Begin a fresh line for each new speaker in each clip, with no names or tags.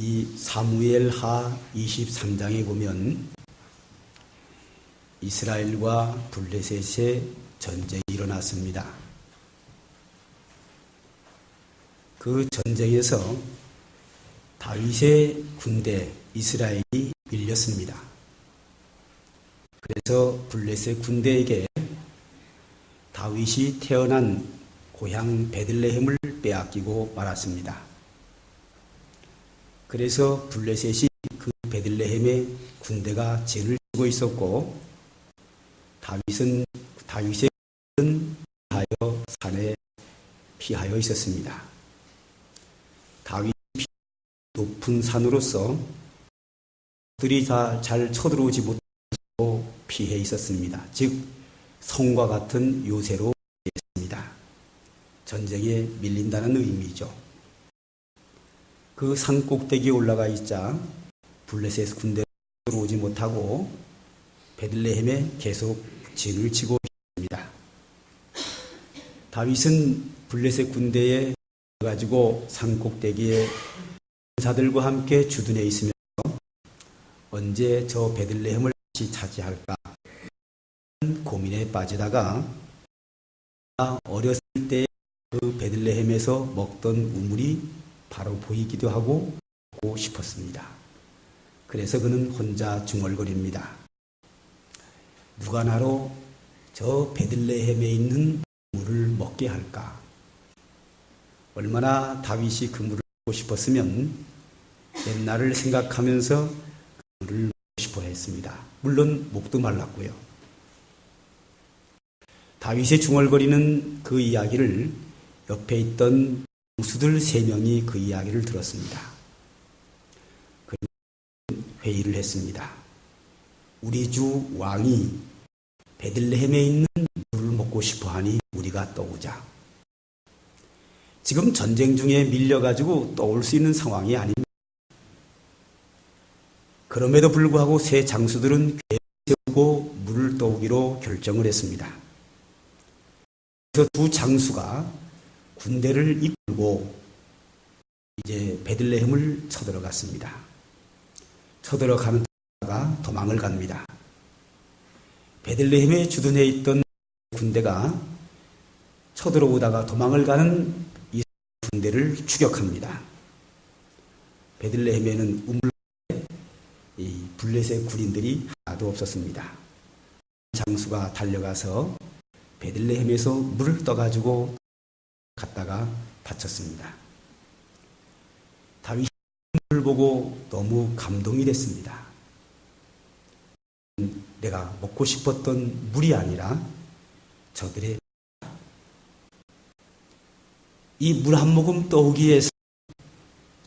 이 사무엘하 23장에 보면 이스라엘과 블레셋의 전쟁이 일어났습니다. 그 전쟁에서 다윗의 군대 이스라엘이 밀렸습니다. 그래서 블레셋 군대에게 다윗이 태어난 고향 베들레헴을 빼앗기고 말았습니다. 그래서 블레셋이 그 베들레헴에 군대가 죄를 지고 있었고 다윗의 피하여 산에 피하여 있었습니다. 다윗이 높은 산으로서 들이 다 잘 쳐들어오지 못하고 피해 있었습니다. 즉 성과 같은 요새로 있습니다. 전쟁에 밀린다는 의미죠. 그 산 꼭대기에 올라가 있자 블레셋 군대가 들어오지 못하고 베들레헴에 계속 진을 치고 있습니다. 다윗은 블레셋 군대에 가지고 산 꼭대기에 군사들과 함께 주둔해 있으면서 언제 저 베들레헴을 다시 차지할까 고민에 빠지다가 어렸을 때 그 베들레헴에서 먹던 우물이 바로 보이기도 하고 보고 싶었습니다. 그래서 그는 혼자 중얼거립니다. 누가 나로 저 베들레헴에 있는 물을 먹게 할까? 얼마나 다윗이 그 물을 먹고 싶었으면 옛날을 생각하면서 그 물을 먹고 싶어 했습니다. 물론 목도 말랐고요. 다윗의 중얼거리는 그 이야기를 옆에 있던 장수들 3명이 그 이야기를 들었습니다. 그는 회의를 했습니다. 우리 주 왕이 베들레헴에 있는 물을 먹고 싶어하니 우리가 떠오자. 지금 전쟁 중에 밀려가지고 떠올 수 있는 상황이 아닙니다. 그럼에도 불구하고 3 장수들은 계획을 세우고 물을 떠오기로 결정을 했습니다. 그래서 2 장수가 군대를 이끌고 이제 베들레헴을 쳐들어갔습니다. 쳐들어가는 자가 도망을 갑니다. 베들레헴에 주둔해 있던 군대가 쳐들어오다가 도망을 가는 이 군대를 추격합니다. 베들레헴에는 우물에 이 블레셋 군인들이 하나도 없었습니다. 장수가 달려가서 베들레헴에서 물을 떠가지고 갔다가 바쳤습니다. 다윗이 물을 보고 너무 감동이 됐습니다. 내가 먹고 싶었던 물이 아니라 저들의 이 물 한 모금 떠오기 위해서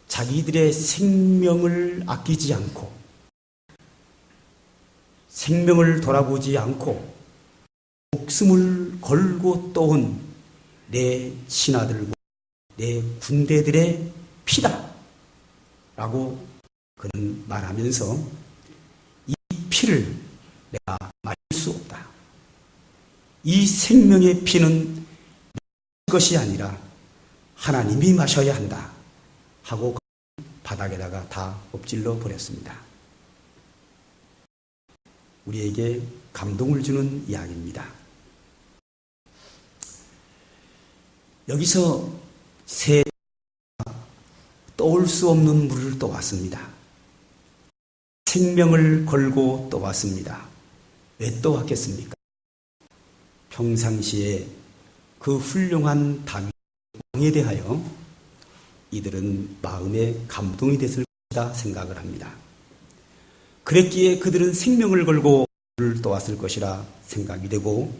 자기들의 생명을 아끼지 않고 생명을 돌아보지 않고 목숨을 걸고 떠온 내 신하들과 내 군대들의 피다 라고 그는 말하면서 이 피를 내가 마실 수 없다. 이 생명의 피는 내 것이 아니라 하나님이 마셔야 한다 하고 바닥에다가 다 엎질러 버렸습니다. 우리에게 감동을 주는 이야기입니다. 여기서 새 떠올 수 없는 물을 떠왔습니다. 생명을 걸고 떠왔습니다. 왜 떠왔겠습니까? 평상시에 그 훌륭한 다윗 왕에 대하여 이들은 마음에 감동이 됐을 것이다 생각을 합니다. 그랬기에 그들은 생명을 걸고 물을 떠왔을 것이라 생각이 되고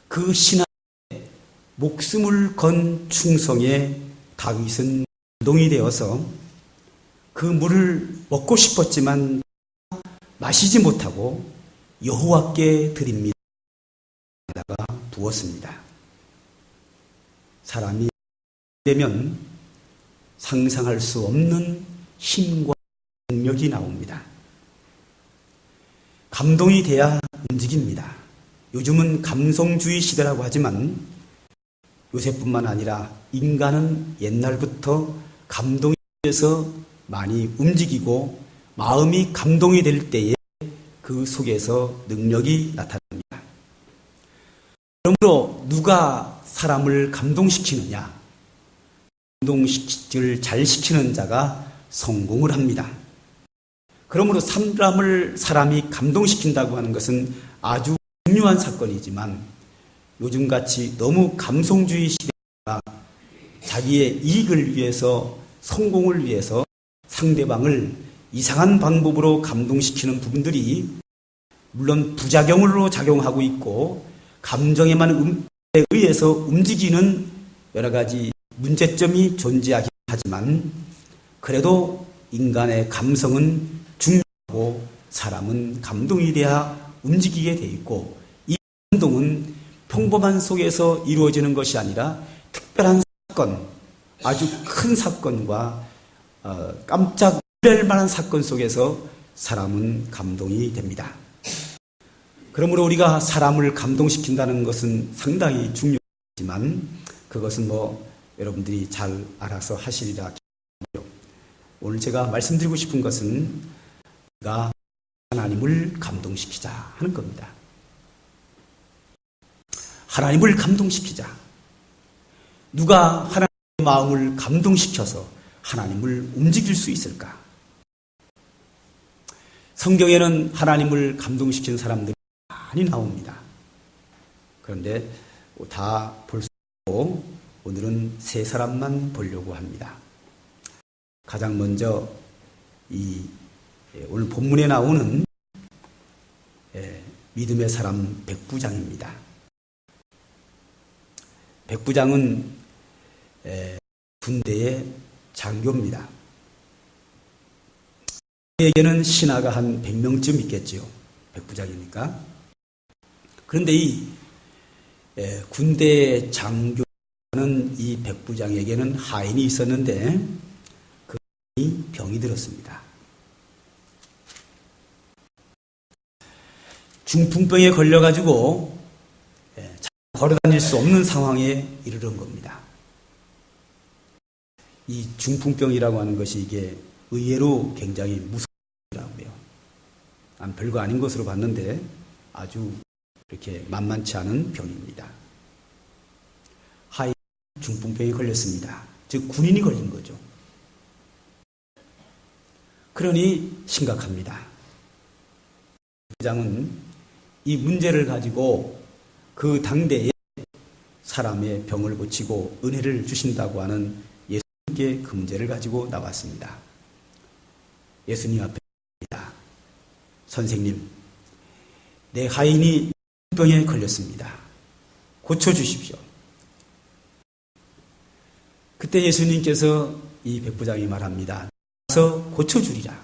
그 신하 목숨을 건 충성에 다윗은 감동이 되어서 그 물을 먹고 싶었지만 마시지 못하고 여호와께 드립니다. 에다가 부었습니다. 사람이 되면 상상할 수 없는 힘과 능력이 나옵니다. 감동이 돼야 움직입니다. 요즘은 감성주의 시대라고 하지만 요새뿐만 아니라 인간은 옛날부터 감동에 의해서 많이 움직이고 마음이 감동이 될 때에 그 속에서 능력이 나타납니다. 그러므로 누가 사람을 감동시키느냐? 감동을 잘 시키는 자가 성공을 합니다. 그러므로 사람이 감동시킨다고 하는 것은 아주 중요한 사건이지만 요즘같이 너무 감성주의 시대가 자기의 이익을 위해서 성공을 위해서 상대방을 이상한 방법으로 감동시키는 부분들이 물론 부작용으로 작용하고 있고 감정에만 의해서 움직이는 여러 가지 문제점이 존재하긴 하지만 그래도 인간의 감성은 중요하고 사람은 감동이 돼야 움직이게 돼 있고 이 감동은 평범한 속에서 이루어지는 것이 아니라 특별한 사건, 아주 큰 사건과 깜짝 놀랄 만한 사건 속에서 사람은 감동이 됩니다. 그러므로 우리가 사람을 감동시킨다는 것은 상당히 중요하지만 그것은 여러분들이 잘 알아서 하시리라. 오늘 제가 말씀드리고 싶은 것은 우리가 하나님을 감동시키자 하는 겁니다. 하나님을 감동시키자. 누가 하나님의 마음을 감동시켜서 하나님을 움직일 수 있을까? 성경에는 하나님을 감동시키는 사람들이 많이 나옵니다. 그런데 다 볼 수 없고 오늘은 세 사람만 보려고 합니다. 가장 먼저 오늘 본문에 나오는 믿음의 사람 백부장입니다. 백부장은 군대의 장교입니다. 그에게는 신하가 한 100명쯤 있겠지요. 백부장이니까. 그런데 이 군대의 장교는 이 백부장에게는 하인이 있었는데 그 하인이 병이 들었습니다. 중풍병에 걸려가지고 걸어다닐 수 없는 상황에 이르는 겁니다. 이 중풍병이라고 하는 것이 이게 의외로 굉장히 무서워요. 난 별거 아닌 것으로 봤는데 아주 이렇게 만만치 않은 병입니다. 하인 중풍병에 걸렸습니다. 즉 군인이 걸린 거죠. 그러니 심각합니다. 부장은 이 문제를 가지고 그 당대에 사람의 병을 고치고 은혜를 주신다고 하는 예수님께 그 문제를 가지고 나왔습니다. 예수님 앞에 선생님, 내 하인이 병에 걸렸습니다. 고쳐주십시오. 그때 예수님께서 이 백부장이 말합니다. 가서 고쳐주리라.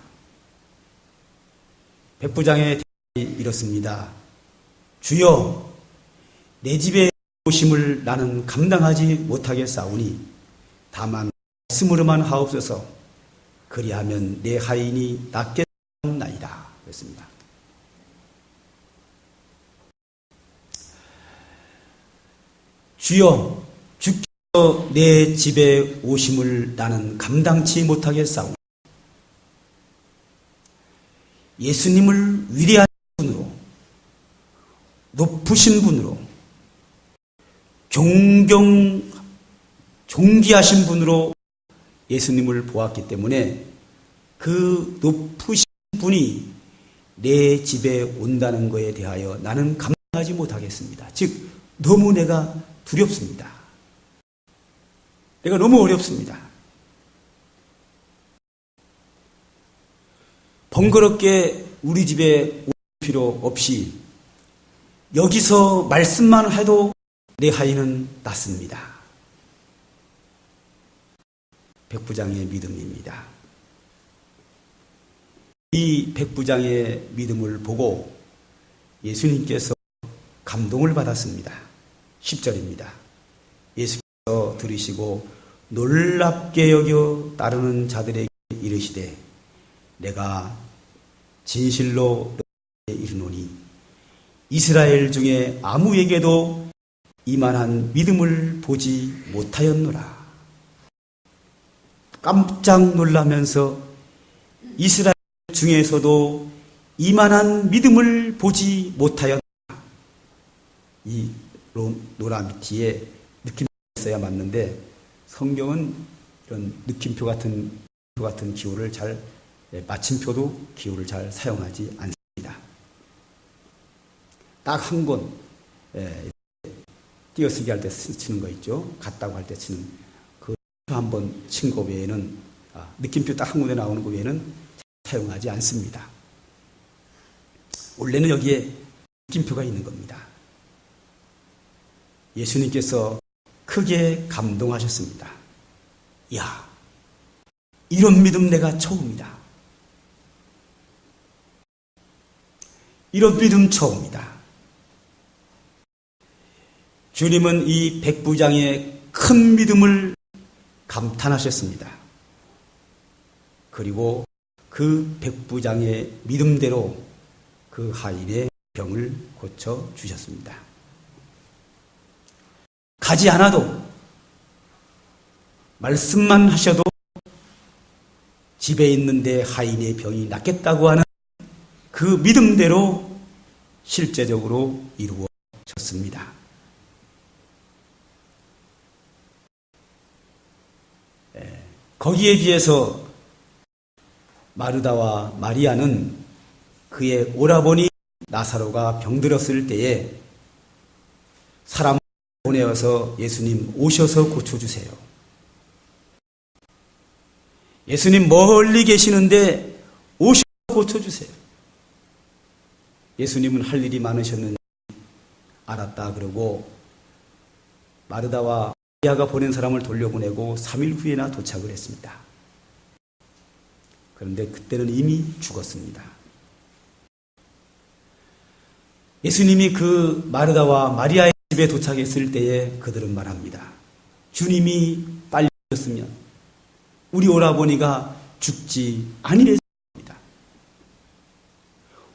백부장의 대답이 이렇습니다. 주여, 내 집에 오심을 나는 감당하지 못하겠사오니 다만 말씀으로만 하옵소서. 그리하면 내 하인이 낫겠나이다. 그랬습니다. 주여, 주께서 내 집에 오심을 나는 감당치 못하겠사오니 예수님을 위대한 분으로, 높으신 분으로, 존귀하신 분으로 예수님을 보았기 때문에 그 높으신 분이 내 집에 온다는 것에 대하여 나는 감당하지 못하겠습니다. 즉 너무 내가 두렵습니다. 내가 너무 어렵습니다. 번거롭게 우리 집에 올 필요 없이 여기서 말씀만 해도 내 하인은 낫습니다. 백부장의 믿음입니다. 이 백부장의 믿음을 보고 예수님께서 감동을 받았습니다. 10절입니다. 예수께서 들으시고 놀랍게 여겨 따르는 자들에게 이르시되 내가 진실로 너희에게 이르노니 이스라엘 중에 아무에게도 이만한 믿음을 보지 못하였노라. 깜짝 놀라면서 이스라엘 중에서도 이만한 믿음을 보지 못하였다. 이 노라미티에 느낌이 있어야 맞는데 성경은 이런 느낌표 같은 기호를 잘, 마침표도 기호를 잘 사용하지 않습니다. 딱 한 권, 띄어쓰기 할 때 치는 거 있죠. 같다고 할 때 치는 그 한 번 친 거 외에는, 느낌표 딱 한 군데 나오는 거 외에는 사용하지 않습니다. 원래는 여기에 느낌표가 있는 겁니다. 예수님께서 크게 감동하셨습니다. 야, 이런 믿음 내가 처음이다. 이런 믿음 처음이다. 주님은 이 백부장의 큰 믿음을 감탄하셨습니다. 그리고 그 백부장의 믿음대로 그 하인의 병을 고쳐주셨습니다. 가지 않아도, 말씀만 하셔도 집에 있는데 하인의 병이 낫겠다고 하는 그 믿음대로 실제적으로 이루어졌습니다. 거기에 비해서 마르다와 마리아는 그의 오라버니 나사로가 병들었을 때에 사람 보내어서 예수님 오셔서 고쳐주세요. 예수님 멀리 계시는데 오셔서 고쳐주세요. 예수님은 할 일이 많으셨는지 알았다 그러고 마르다와 마리아가 보낸 사람을 돌려보내고 3일 후에나 도착을 했습니다. 그런데 그때는 이미 죽었습니다. 예수님이 그 마르다와 마리아의 집에 도착했을 때에 그들은 말합니다. 주님이 빨리 오셨으면 우리 오라버니가 죽지 아니랬습니다.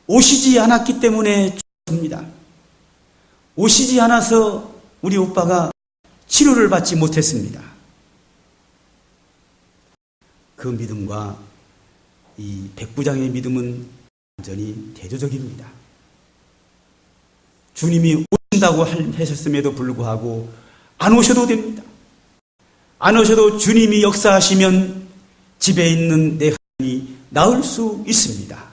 오시지 않았기 때문에 죽었습니다. 오시지 않아서 우리 오빠가 치료를 받지 못했습니다. 그 믿음과 이 백부장의 믿음은 완전히 대조적입니다. 주님이 오신다고 하셨음에도 불구하고 안 오셔도 됩니다. 안 오셔도 주님이 역사하시면 집에 있는 내 하인이 나을 수 있습니다.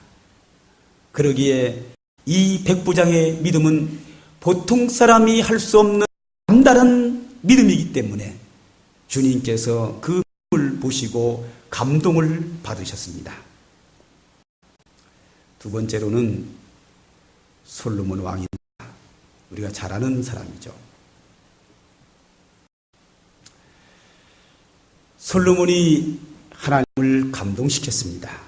그러기에 이 백부장의 믿음은 보통 사람이 할 수 없는 남다른 믿음이기 때문에 주님께서 그 믿음을 보시고 감동을 받으셨습니다. 두 번째로는 솔로몬 왕입니다. 우리가 잘 아는 사람이죠. 솔로몬이 하나님을 감동시켰습니다.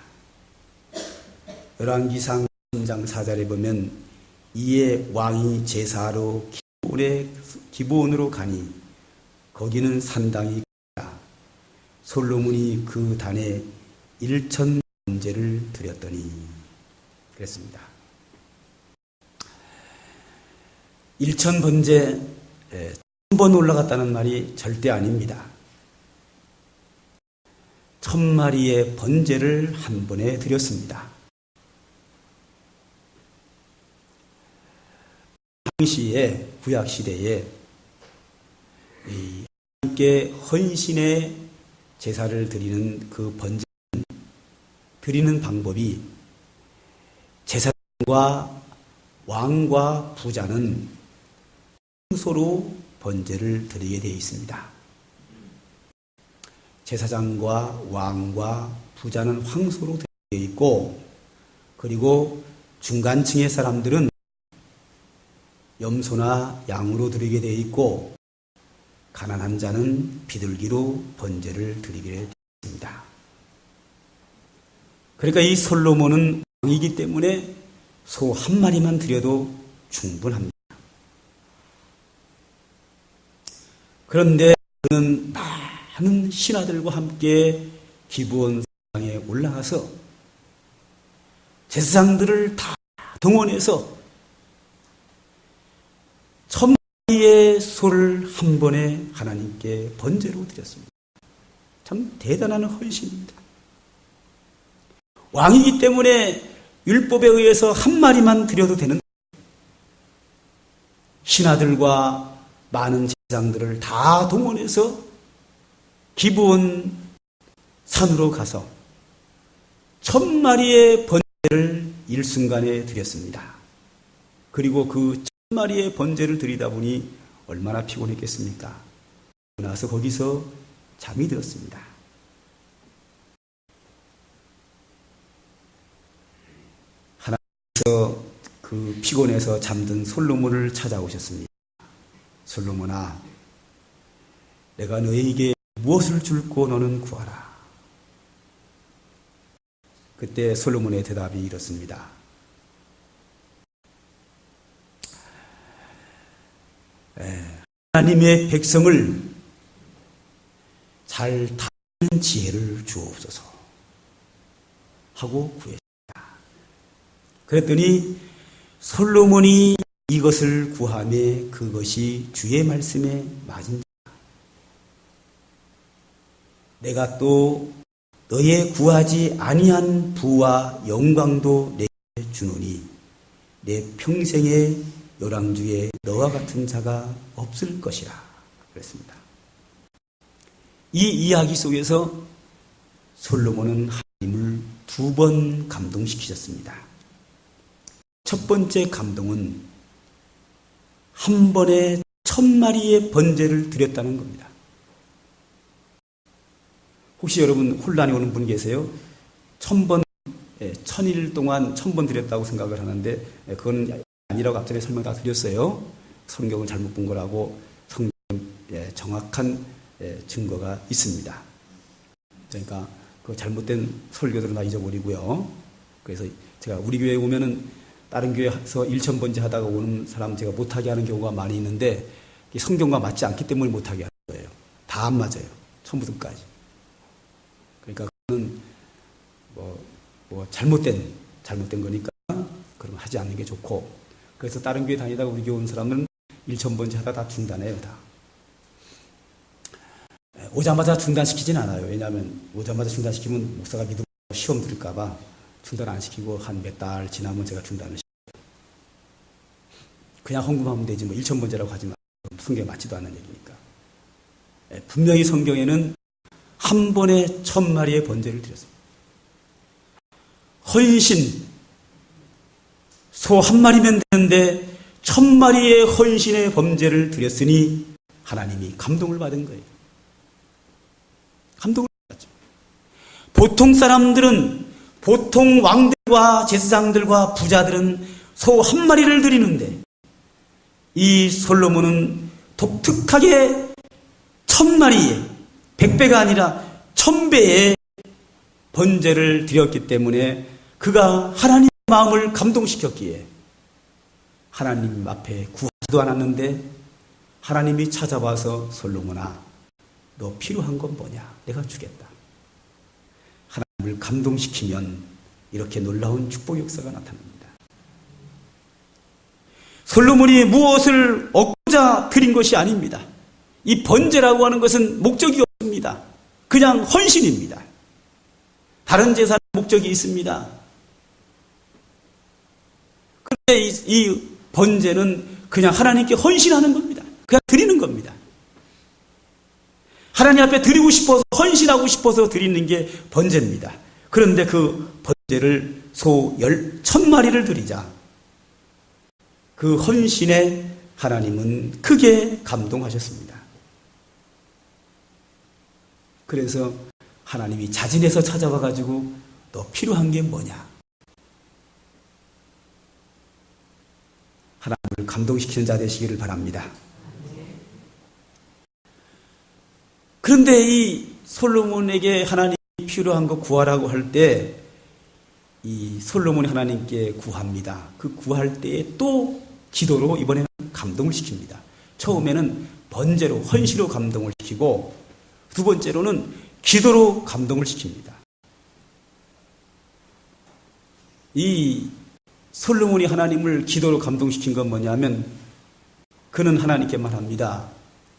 열왕기상 3장 4절에 보면 이에 왕이 제사하러 기브온으로 가니 거기는 산당이 크다. 솔로몬이 그 단에 1천 번제를 드렸더니 그랬습니다. 1천 번제, 1000번 올라갔다는 말이 절대 아닙니다. 1000마리의 번제를 한 번에 드렸습니다. 당시에 구약시대에 하나님께 헌신의 제사를 드리는 그 번제 드리는 방법이 제사장과 왕과 부자는 황소로 번제를 드리게 되어 있습니다. 제사장과 왕과 부자는 황소로 되어 있고 그리고 중간층의 사람들은 염소나 양으로 드리게 되어 있고 가난한 자는 비둘기로 번제를 드리게 되어 있습니다. 그러니까 이 솔로몬은 왕이기 때문에 소 한 마리만 드려도 충분합니다. 그런데 그는 많은 신하들과 함께 기브온 산에 올라가서 제사장들을 다 동원해서 1000마리의 소를 한 번에 하나님께 번제로 드렸습니다. 참 대단한 헌신입니다. 왕이기 때문에 율법에 의해서 한 마리만 드려도 되는 신하들과 많은 제사장들을 다 동원해서 기브온 산으로 가서 1000마리의 번제를 일순간에 드렸습니다. 그리고 그 1000마리의 번제를 드리다 보니 얼마나 피곤했겠습니까? 나서 거기서 잠이 들었습니다. 하나님께서 그 피곤해서 잠든 솔로몬을 찾아오셨습니다. 솔로몬아, 내가 너에게 무엇을 줄고 너는 구하라. 그때 솔로몬의 대답이 이렇습니다. 하나님의 백성을 잘 다스리는 지혜를 주옵소서 하고 구했습니다. 그랬더니 솔로몬이 이것을 구하매 그것이 주의 말씀에 맞은 자. 내가 또 너의 구하지 아니한 부와 영광도 내게 주노니 내 평생의 열왕주에 너와 같은 자가 없을 것이라 그랬습니다. 이 이야기 속에서 솔로몬은 하나님을 2번 감동시키셨습니다. 첫 번째 감동은 한 번에 1000마리의 번제를 드렸다는 겁니다. 혹시 여러분 혼란이 오는 분 계세요? 1000번, 1000일 동안 1000번 드렸다고 생각을 하는데 그건 아니라고 앞전에 설명 다 드렸어요. 성경을 잘못 본 거라고 성경 정확한 증거가 있습니다. 그러니까 그 잘못된 설교들은 다 잊어버리고요. 그래서 제가 우리 교회에 오면은 다른 교회에서 1000번째 하다가 오는 사람 제가 못하게 하는 경우가 많이 있는데 성경과 맞지 않기 때문에 못하게 하는 거예요. 다 안 맞아요. 처음부터 끝까지. 그러니까 그거는 잘못된 거니까 그럼 하지 않는 게 좋고, 그래서 다른 교회 다니다가 우리 교회 온 사람은 1000번째 하다 다 중단해요. 다. 오자마자 중단시키진 않아요. 왜냐하면 오자마자 중단시키면 목사가 믿음으로 시험 들을까 봐 중단 안 시키고 한 몇 달 지나면 제가 중단을 시켜요. 그냥 헌금하면 되지 1000번째라고 하지 마. 성경에 맞지도 않는 얘기니까. 분명히 성경에는 한 번에 1000마리의 번제를 드렸습니다. 헌신, 소 한 마리면 되는데 1000마리의 헌신의 번제를 드렸으니 하나님이 감동을 받은 거예요. 감동을 받았죠. 보통 사람들은, 보통 왕들과 제사장들과 부자들은 소 한 마리를 드리는데 이 솔로몬은 독특하게 1000마리의, 100배가 아니라 1000배의 번제를 드렸기 때문에 그가 하나님의 마음을 감동시켰기에 하나님 앞에 구하지도 않았는데 하나님이 찾아와서 솔로몬아, 너 필요한 건 뭐냐? 내가 주겠다. 하나님을 감동시키면 이렇게 놀라운 축복 역사가 나타납니다. 솔로몬이 무엇을 얻고자 드린 것이 아닙니다. 이 번제라고 하는 것은 목적이 없습니다. 그냥 헌신입니다. 다른 제사는 목적이 있습니다. 그런데 이 번제는 그냥 하나님께 헌신하는 겁니다. 그냥 드리는 겁니다. 하나님 앞에 드리고 싶어서, 헌신하고 싶어서 드리는 게 번제입니다. 그런데 그 번제를 소 1000마리를 드리자 그 헌신에 하나님은 크게 감동하셨습니다. 그래서 하나님이 자진해서 찾아와가지고 너 필요한 게 뭐냐? 하나님을 감동시키는 자 되시기를 바랍니다. 그런데 이 솔로몬에게 하나님이 필요한 거 구하라고 할 때 이 솔로몬이 하나님께 구합니다. 그 구할 때에 또 기도로 이번에는 감동을 시킵니다. 처음에는 번제로, 헌시로 감동을 시키고 두 번째로는 기도로 감동을 시킵니다. 이 솔로몬이 하나님을 기도로 감동시킨 건 뭐냐면 그는 하나님께 말합니다.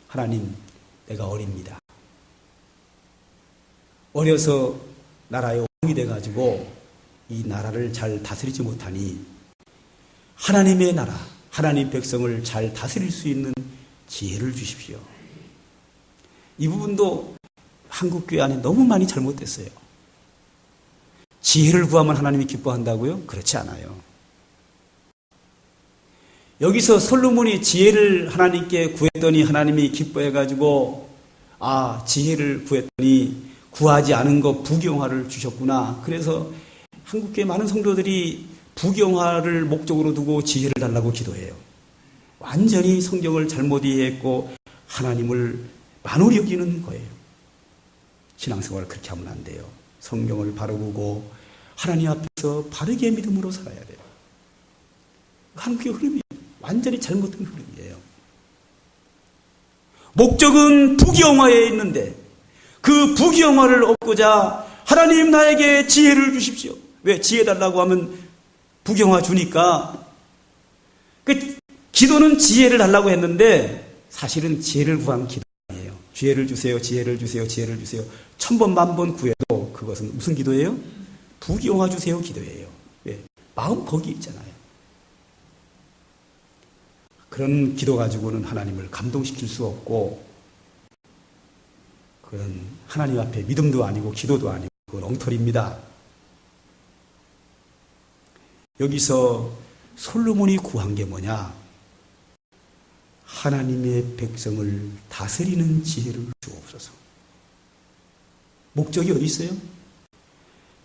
하나님, 내가 어립니다. 어려서 나라의 왕이 돼가지고 이 나라를 잘 다스리지 못하니 하나님의 나라, 하나님 백성을 잘 다스릴 수 있는 지혜를 주십시오. 이 부분도 한국교회 안에 너무 많이 잘못됐어요. 지혜를 구하면 하나님이 기뻐한다고요? 그렇지 않아요. 여기서 솔로몬이 지혜를 하나님께 구했더니 하나님이 기뻐해가지고 지혜를 구했더니 구하지 않은 것 부경화를 주셨구나. 그래서 한국교회 많은 성도들이 부경화를 목적으로 두고 지혜를 달라고 기도해요. 완전히 성경을 잘못 이해했고 하나님을 만홀히 여기는 거예요. 신앙생활을 그렇게 하면 안 돼요. 성경을 바로 보고 하나님 앞에서 바르게 믿음으로 살아야 돼요. 한국의 흐름이 완전히 잘못된 흐름이에요. 목적은 부경화에 있는데 그 부경화를 얻고자 하나님 나에게 지혜를 주십시오. 왜? 지혜 달라고 하면 부경화 주니까. 기도는 지혜를 달라고 했는데 사실은 지혜를 구한 기도 아니에요. 지혜를 주세요, 지혜를 주세요, 지혜를 주세요. 1000번, 10,000번 구해도 그것은 무슨 기도예요? 부경화 주세요 기도예요. 왜? 마음 거기 있잖아요. 그런 기도 가지고는 하나님을 감동시킬 수 없고 그건 하나님 앞에 믿음도 아니고 기도도 아니고 그건 엉터리입니다. 여기서 솔로몬이 구한 게 뭐냐? 하나님의 백성을 다스리는 지혜를 주옵소서. 목적이 어디 있어요?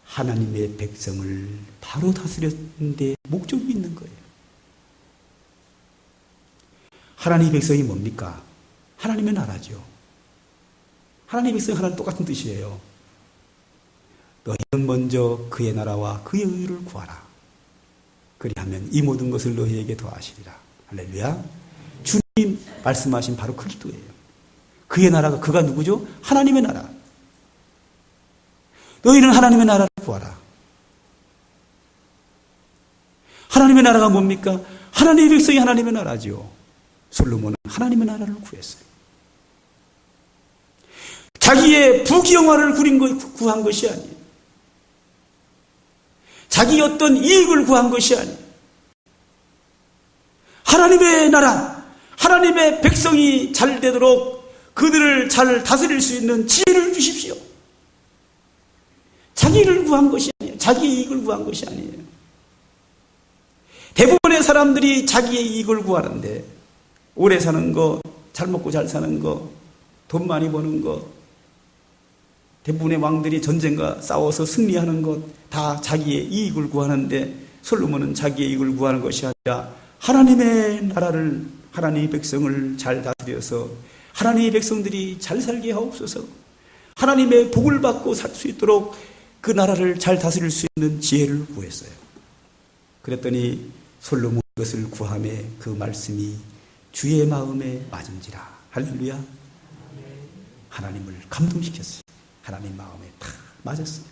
하나님의 백성을 바로 다스렸는데 목적이 있는 거예요. 하나님의 백성이 뭡니까? 하나님의 나라죠. 하나님의 백성이 하나님 똑같은 뜻이에요. 너희는 먼저 그의 나라와 그의 의를 구하라. 그리하면 이 모든 것을 너희에게 더하시리라. 할렐루야. 주님 말씀하신 바로 그 기도예요. 그의 나라가 그가 누구죠? 하나님의 나라. 너희는 하나님의 나라를 구하라. 하나님의 나라가 뭡니까? 하나님의 백성이 하나님의 나라죠. 솔로몬은 하나님의 나라를 구했어요. 자기의 부경화를 구한 것이 아니에요. 자기 어떤 이익을 구한 것이 아니에요. 하나님의 나라, 하나님의 백성이 잘 되도록 그들을 잘 다스릴 수 있는 지혜를 주십시오. 자기를 구한 것이 아니에요. 자기의 이익을 구한 것이 아니에요. 대부분의 사람들이 자기의 이익을 구하는데 오래 사는 거, 잘 먹고 잘 사는 거, 돈 많이 버는 거, 대부분의 왕들이 전쟁과 싸워서 승리하는 것 다 자기의 이익을 구하는데 솔로몬은 자기의 이익을 구하는 것이 아니라 하나님의 나라를, 하나님의 백성을 잘 다스려서 하나님의 백성들이 잘 살게 하옵소서. 하나님의 복을 받고 살 수 있도록 그 나라를 잘 다스릴 수 있는 지혜를 구했어요. 그랬더니 솔로몬 그것을 구함에 그 말씀이 주의 마음에 맞은지라. 할렐루야. 하나님을 감동시켰어요. 하나님 마음에 탁 맞았어요.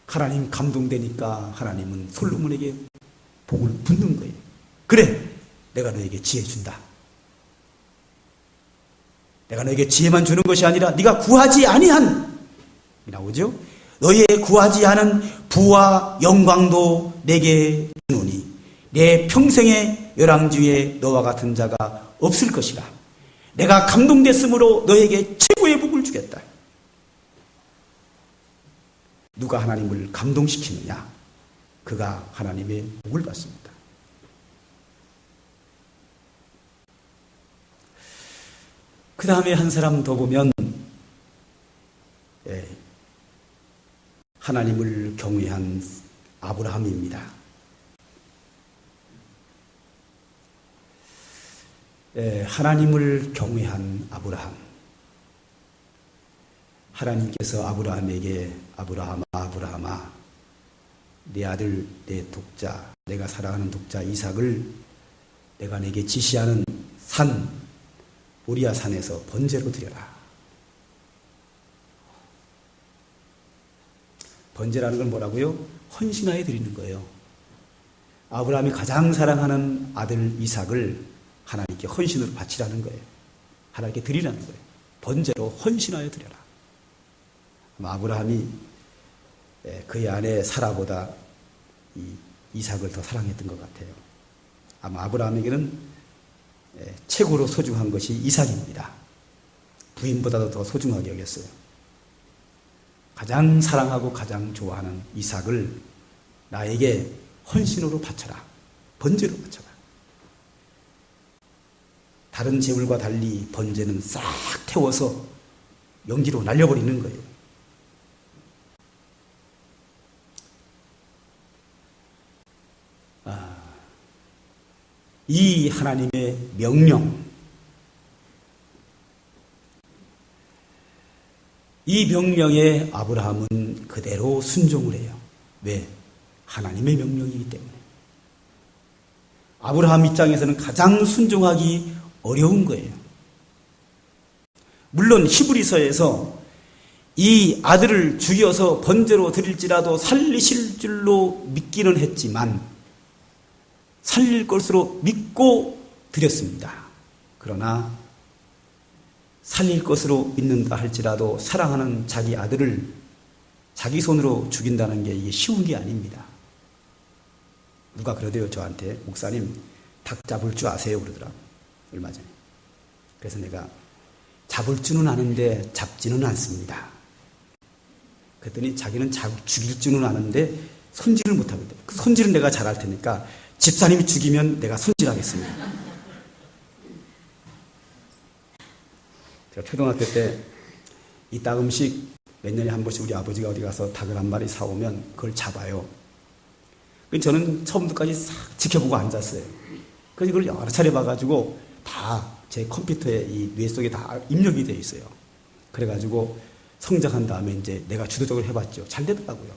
하나님 감동되니까 하나님은 솔로몬에게 복을 붓는 거예요. 그래, 내가 너에게 지혜 준다. 내가 너에게 지혜만 주는 것이 아니라 네가 구하지 아니한, 나오죠? 너의 구하지 않은 부와 영광도 내게 주노니 내 평생의 열왕주에 너와 같은 자가 없을 것이라. 내가 감동됐으므로 너에게 최고의 복을 주겠다. 누가 하나님을 감동시키느냐? 그가 하나님의 복을 받습니다. 그 다음에 한 사람 더 보면 하나님을 경외한 아브라함입니다. 하나님을 경외한 아브라함. 하나님께서 아브라함에게 아브라함아 내 아들 내 독자 내가 사랑하는 독자 이삭을 내가 내게 지시하는 산 모리아 산에서 번제로 드려라. 번제라는 건 뭐라고요? 헌신하여 드리는 거예요. 아브라함이 가장 사랑하는 아들 이삭을 하나님께 헌신으로 바치라는 거예요. 하나님께 드리라는 거예요. 번제로 헌신하여 드려라. 아브라함이 그의 아내 사라보다 이삭을 더 사랑했던 것 같아요. 아마 아브라함에게는 최고로 소중한 것이 이삭입니다. 부인보다도 더 소중하게 여겼어요. 가장 사랑하고 가장 좋아하는 이삭을 나에게 헌신으로 바쳐라. 번제로 바쳐라. 다른 제물과 달리 번제는 싹 태워서 연기로 날려버리는 거예요. 이 하나님의 명령, 이 명령에 아브라함은 그대로 순종을 해요. 왜? 하나님의 명령이기 때문에. 아브라함 입장에서는 가장 순종하기 어려운 거예요. 물론 히브리서에서 이 아들을 죽여서 번제로 드릴지라도 살리실 줄로 믿기는 했지만 살릴 것으로 믿고 드렸습니다. 그러나 살릴 것으로 믿는다 할지라도 사랑하는 자기 아들을 자기 손으로 죽인다는 게 이게 쉬운 게 아닙니다. 누가 그러대요 저한테. 목사님 닭 잡을 줄 아세요? 그러더라 얼마 전에. 그래서 내가 잡을 줄은 아는데 잡지는 않습니다. 그랬더니 자기는 죽일 줄은 아는데 손질을 못하거든. 그 손질은 내가 잘할 테니까 집사님이 죽이면 내가 손질하겠습니다. 제가 초등학교 때 이 닭 음식 몇 년에 한 번씩 우리 아버지가 어디 가서 닭을 한 마리 사오면 그걸 잡아요. 저는 처음부터까지 싹 지켜보고 앉았어요. 그래서 이걸 여러 차례 봐가지고 다 제 컴퓨터에 이 뇌 속에 다 입력이 되어 있어요. 그래가지고 성장한 다음에 이제 내가 주도적으로 해봤죠. 잘 되더라고요.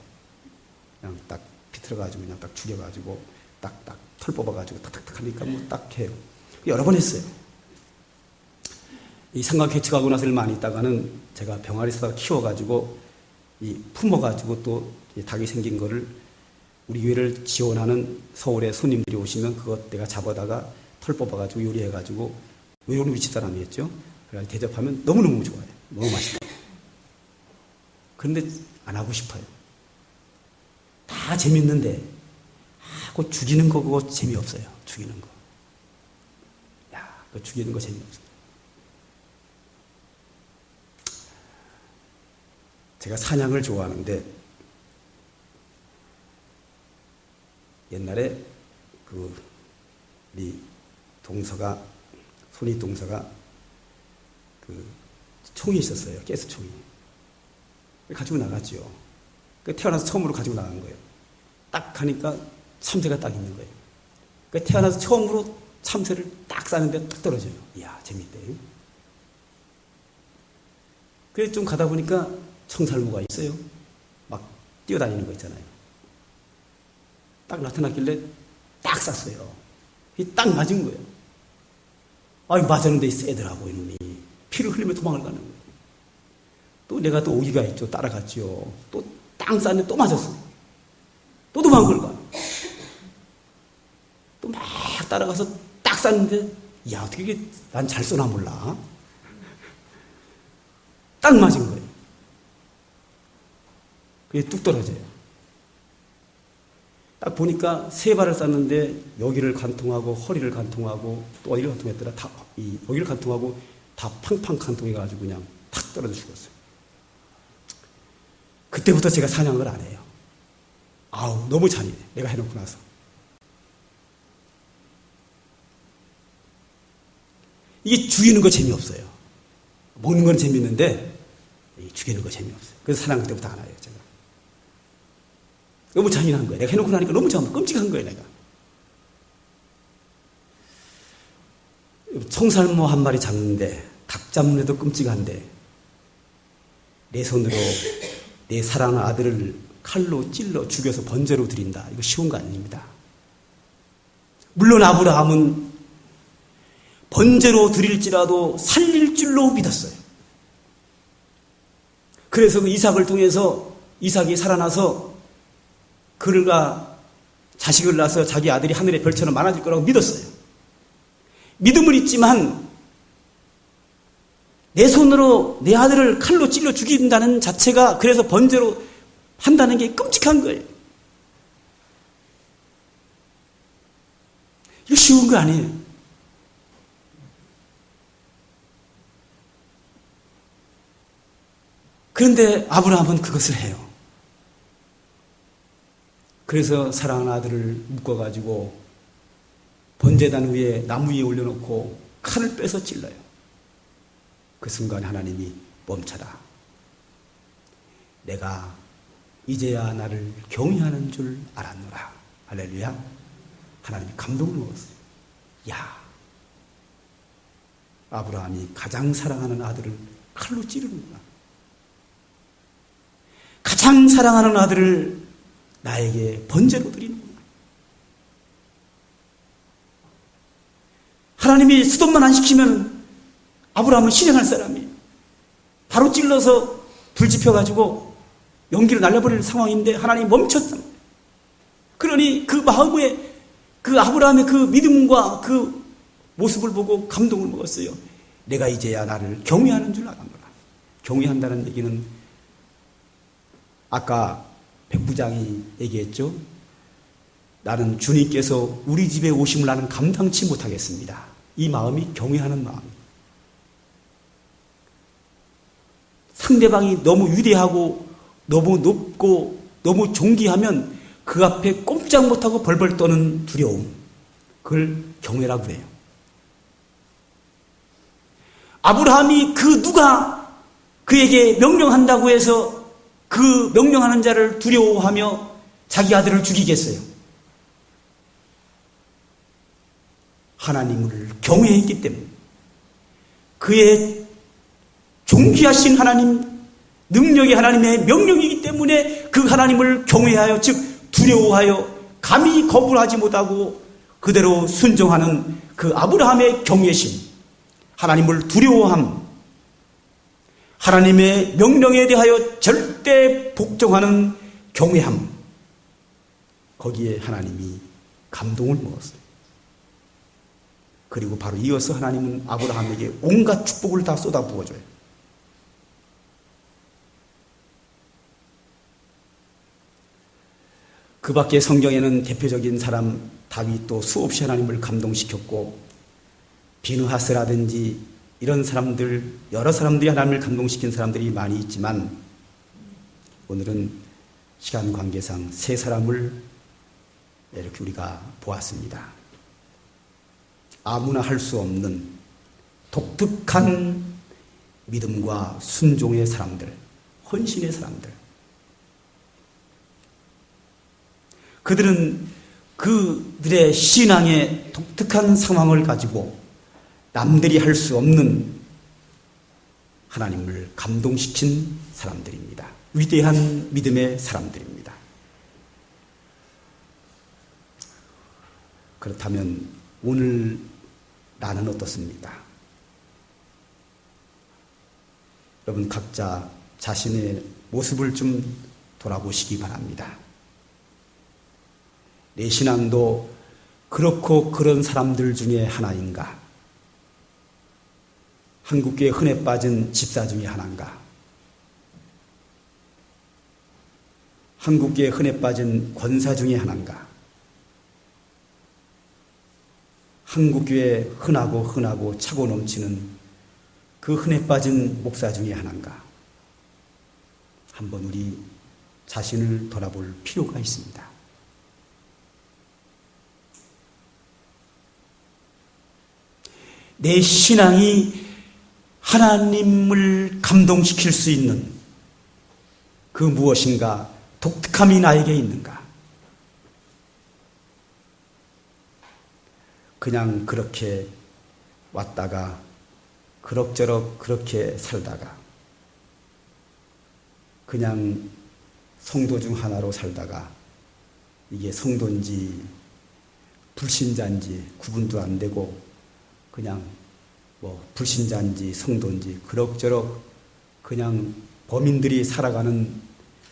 그냥 딱 비틀어가지고 그냥 딱 죽여가지고 딱딱 털 뽑아가지고 탁탁탁 하니까 뭐 딱 해요. 여러 번 했어요. 이 삼각 개척하고 나서 얼마 안 있다가는 제가 병아리에서 키워가지고 품어가지고 또 닭이 생긴 거를 우리 교회를 지원하는 서울에 손님들이 오시면 그거 내가 잡아다가 털 뽑아가지고 요리해가지고 요리 위치 사람이었죠. 그래서 대접하면 너무너무 좋아요. 너무 맛있다. 그런데 안 하고 싶어요. 다 재밌는데 하고 죽이는 거 그거 재미없어요. 죽이는 거. 그거 죽이는 거 재미없어요. 제가 사냥을 좋아하는데 옛날에 우리 동서가 손이 동서가 총이 있었어요. 가스총이. 가지고 나갔죠. 태어나서 처음으로 가지고 나간 거예요. 딱 가니까 참새가 딱 있는 거예요. 태어나서 처음으로 참새를 딱 쐈는데 딱 떨어져요. 이야, 재밌대. 그래서 좀 가다 보니까 청살모가 있어요. 막 뛰어다니는 거 있잖아요. 딱 나타났길래 딱 쐈어요. 딱 맞은 거예요. 맞았는데 세더라고, 이놈이. 피를 흘리며 도망을 가는 거예요. 또 내가 또 오기가 있죠. 따라갔죠. 또 땅 쌌는데 또 맞았어요. 또 도망을 가. 또 막 따라가서 딱 쌌는데, 야, 어떻게 이게 난 잘 쏘나 몰라. 딱 맞은 거예요. 그게 뚝 떨어져요. 딱 보니까 세 발을 쐈는데 여기를 관통하고 허리를 관통하고 또 어디를 관통했더라. 다 여기를 관통하고 다 팡팡 관통해가지고 그냥 탁 떨어져 죽었어요. 그때부터 제가 사냥을 안 해요. 너무 잔인해. 내가 해놓고 나서. 이게 죽이는 거 재미없어요. 먹는 건 재밌는데 죽이는 거 재미없어요. 그래서 사냥 그때부터 안 해요. 제가. 너무 잔인한 거예요. 내가 해놓고 나니까 너무 끔찍한 거예요. 내가. 청살모 한 마리 잡는데 닭 잡는데도 끔찍한데 내 손으로 내 사랑하는 아들을 칼로 찔러 죽여서 번제로 드린다. 이거 쉬운 거 아닙니다. 물론 아브라함은 번제로 드릴지라도 살릴 줄로 믿었어요. 그래서 그 이삭을 통해서 이삭이 살아나서 그가 자식을 낳아서 자기 아들이 하늘의 별처럼 많아질 거라고 믿었어요. 믿음은 있지만 내 손으로 내 아들을 칼로 찔러 죽인다는 자체가 그래서 번제로 한다는 게 끔찍한 거예요. 이거 쉬운 거 아니에요. 그런데 아브라함은 그것을 해요. 그래서 사랑하는 아들을 묶어가지고 번제단 위에 나무 위에 올려놓고 칼을 빼서 찔러요. 그 순간 하나님이 멈춰라. 내가 이제야 나를 경외하는 줄 알았노라. 할렐루야. 하나님이 감동을 먹었어요. 야, 아브라함이 가장 사랑하는 아들을 칼로 찌르는구나. 가장 사랑하는 아들을 나에게 번제로 드리는구나. 하나님이 수동만 안 시키면 아브라함은 실행할 사람이에요. 바로 찔러서 불 지펴가지고 연기로 날려버릴 상황인데 하나님이 멈췄다. 그러니 그 마음에 그 아브라함의 그 믿음과 그 모습을 보고 감동을 먹었어요. 내가 이제야 나를 경외하는 줄 알았노라. 경외한다는 얘기는 아까 백부장이 얘기했죠. 나는 주님께서 우리 집에 오심을 나는 감당치 못하겠습니다. 이 마음이 경외하는 마음. 상대방이 너무 위대하고 너무 높고 너무 존귀하면 그 앞에 꼼짝 못하고 벌벌 떠는 두려움. 그걸 경외라고 그래요. 아브라함이 그 누가 그에게 명령한다고 해서 그 명령하는 자를 두려워하며 자기 아들을 죽이겠어요? 하나님을 경외했기 때문에 그의 존귀하신 하나님, 능력의 하나님의 명령이기 때문에 그 하나님을 경외하여 즉 두려워하여 감히 거부하지 못하고 그대로 순종하는 그 아브라함의 경외심, 하나님을 두려워함, 하나님의 명령에 대하여 절대 복종하는 경외함, 거기에 하나님이 감동을 먹었어요. 그리고 바로 이어서 하나님은 아브라함에게 온갖 축복을 다 쏟아부어줘요. 그 밖에 성경에는 대표적인 사람 다윗도 수없이 하나님을 감동시켰고 비느하스라든지 이런 사람들, 여러 사람들이 하나님을 감동시킨 사람들이 많이 있지만 오늘은 시간 관계상 세 사람을 이렇게 우리가 보았습니다. 아무나 할 수 없는 독특한 믿음과 순종의 사람들, 헌신의 사람들. 그들은 그들의 신앙의 독특한 상황을 가지고 남들이 할 수 없는 하나님을 감동시킨 사람들입니다. 위대한 믿음의 사람들입니다. 그렇다면 오늘 나는 어떻습니까? 여러분 각자 자신의 모습을 좀 돌아보시기 바랍니다. 내 신앙도 그렇고 그런 사람들 중에 하나인가? 한국교회 흔해 빠진 집사 중에 하나인가? 한국교회 흔해 빠진 권사 중에 하나인가? 한국교회 흔하고 차고 넘치는 그 흔해 빠진 목사 중에 하나인가? 한번 우리 자신을 돌아볼 필요가 있습니다. 내 신앙이 하나님을 감동시킬 수 있는 그 무엇인가 독특함이 나에게 있는가? 그냥 그렇게 왔다가 그럭저럭 그렇게 살다가 그냥 성도 중 하나로 살다가 이게 성도인지 불신자인지 구분도 안 되고 그냥 불신자인지 성도인지 그럭저럭 그냥 범인들이 살아가는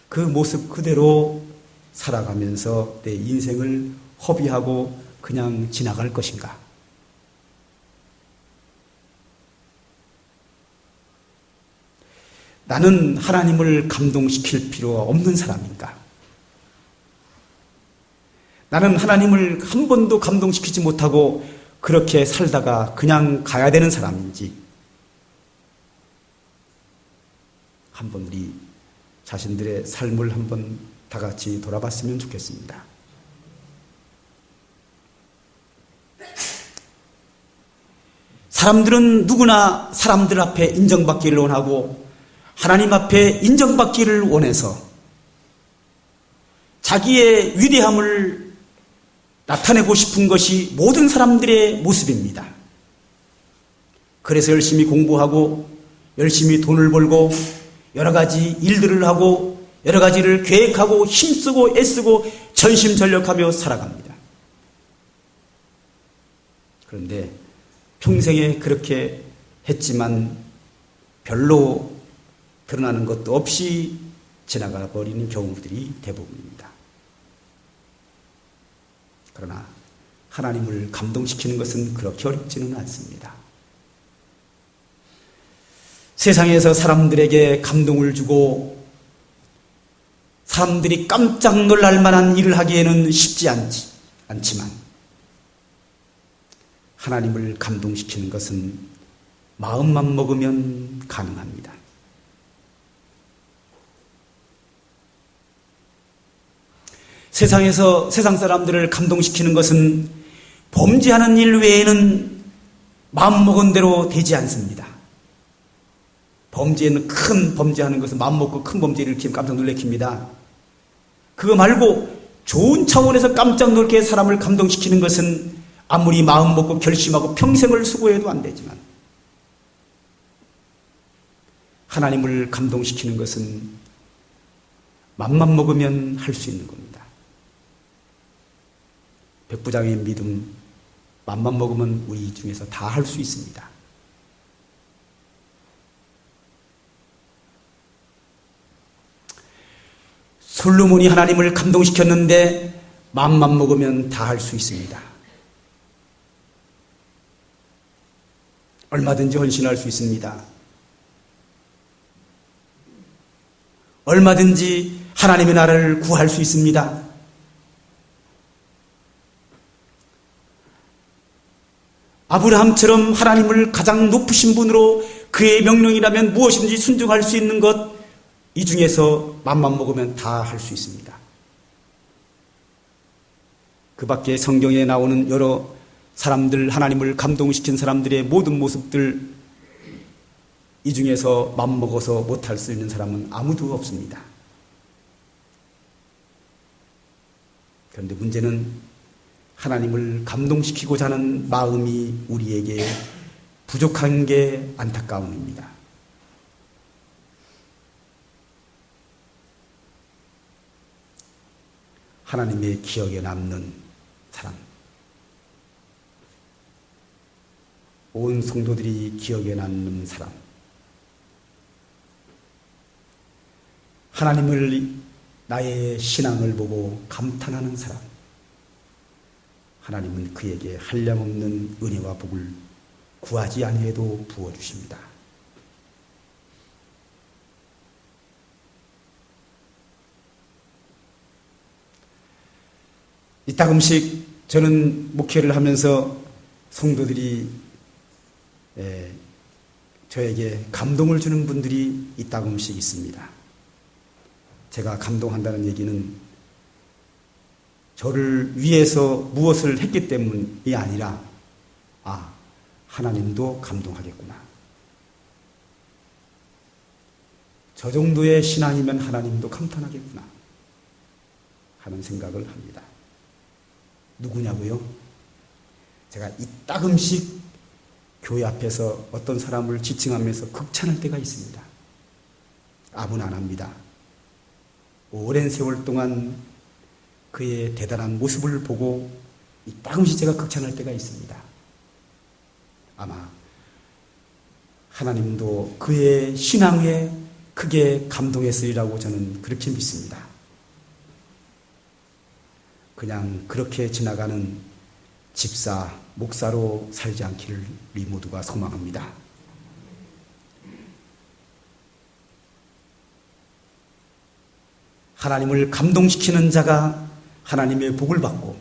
그 모습 그대로 살아가면서 내 인생을 허비하고 그냥 지나갈 것인가? 나는 하나님을 감동시킬 필요가 없는 사람인가? 나는 하나님을 한 번도 감동시키지 못하고 그렇게 살다가 그냥 가야 되는 사람인지 한번 우리 자신들의 삶을 한번 다 같이 돌아봤으면 좋겠습니다. 사람들은 누구나 사람들 앞에 인정받기를 원하고 하나님 앞에 인정받기를 원해서 자기의 위대함을 나타내고 싶은 것이 모든 사람들의 모습입니다. 그래서 열심히 공부하고 열심히 돈을 벌고 여러 가지 일들을 하고 여러 가지를 계획하고 힘쓰고 애쓰고 전심전력하며 살아갑니다. 그런데 평생에 그렇게 했지만 별로 드러나는 것도 없이 지나가 버리는 경우들이 대부분입니다. 그러나 하나님을 감동시키는 것은 그렇게 어렵지는 않습니다. 세상에서 사람들에게 감동을 주고 사람들이 깜짝 놀랄 만한 일을 하기에는 쉽지 않지만 하나님을 감동시키는 것은 마음만 먹으면 가능합니다. 세상에서 세상 사람들을 감동시키는 것은 범죄하는 일 외에는 마음먹은 대로 되지 않습니다. 범죄는 큰 범죄하는 것은 마음먹고 큰 범죄를 일으키면 깜짝 놀래킵니다. 그거 말고 좋은 차원에서 깜짝 놀게 사람을 감동시키는 것은 아무리 마음먹고 결심하고 평생을 수고해도 안 되지만 하나님을 감동시키는 것은 맘만 먹으면 할 수 있는 겁니다. 백부장의 믿음, 맘만 먹으면 우리 중에서 다 할 수 있습니다. 솔로몬이 하나님을 감동시켰는데 맘만 먹으면 다 할 수 있습니다. 얼마든지 헌신할 수 있습니다. 얼마든지 하나님의 나라를 구할 수 있습니다. 아브라함처럼 하나님을 가장 높으신 분으로 그의 명령이라면 무엇이든지 순종할 수 있는 것, 이 중에서 맘만 먹으면 다 할 수 있습니다. 그 밖에 성경에 나오는 여러 사람들, 하나님을 감동시킨 사람들의 모든 모습들, 이 중에서 맘 먹어서 못할 수 있는 사람은 아무도 없습니다. 그런데 문제는 하나님을 감동시키고자 하는 마음이 우리에게 부족한 게 안타까움입니다. 하나님의 기억에 남는 사람, 온 성도들이 기억에 남는 사람, 하나님을 나의 신앙을 보고 감탄하는 사람, 하나님은 그에게 한량없는 은혜와 복을 구하지 아니해도 부어주십니다. 이따금씩 저는 목회를 하면서 성도들이 저에게 감동을 주는 분들이 이따금씩 있습니다. 제가 감동한다는 얘기는 저를 위해서 무엇을 했기 때문이 아니라 하나님도 감동하겠구나. 저 정도의 신앙이면 하나님도 감탄하겠구나 하는 생각을 합니다. 누구냐고요? 제가 이따금씩 교회 앞에서 어떤 사람을 지칭하면서 극찬할 때가 있습니다. 아무나 안 합니다. 오랜 세월 동안 그의 대단한 모습을 보고 이따금씩 제가 극찬할 때가 있습니다. 아마 하나님도 그의 신앙에 크게 감동했으리라고 저는 그렇게 믿습니다. 그냥 그렇게 지나가는 집사, 목사로 살지 않기를 우리 모두가 소망합니다. 하나님을 감동시키는 자가 하나님의 복을 받고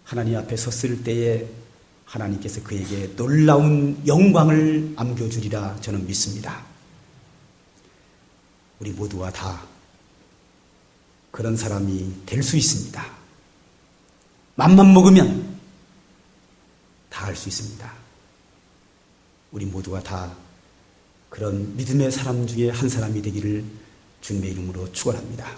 하나님 앞에 섰을 때에 하나님께서 그에게 놀라운 영광을 안겨주리라 저는 믿습니다. 우리 모두가 다 그런 사람이 될 수 있습니다. 맘만 먹으면 다 할 수 있습니다. 우리 모두가 다 그런 믿음의 사람 중에 한 사람이 되기를 주님의 이름으로 축원합니다.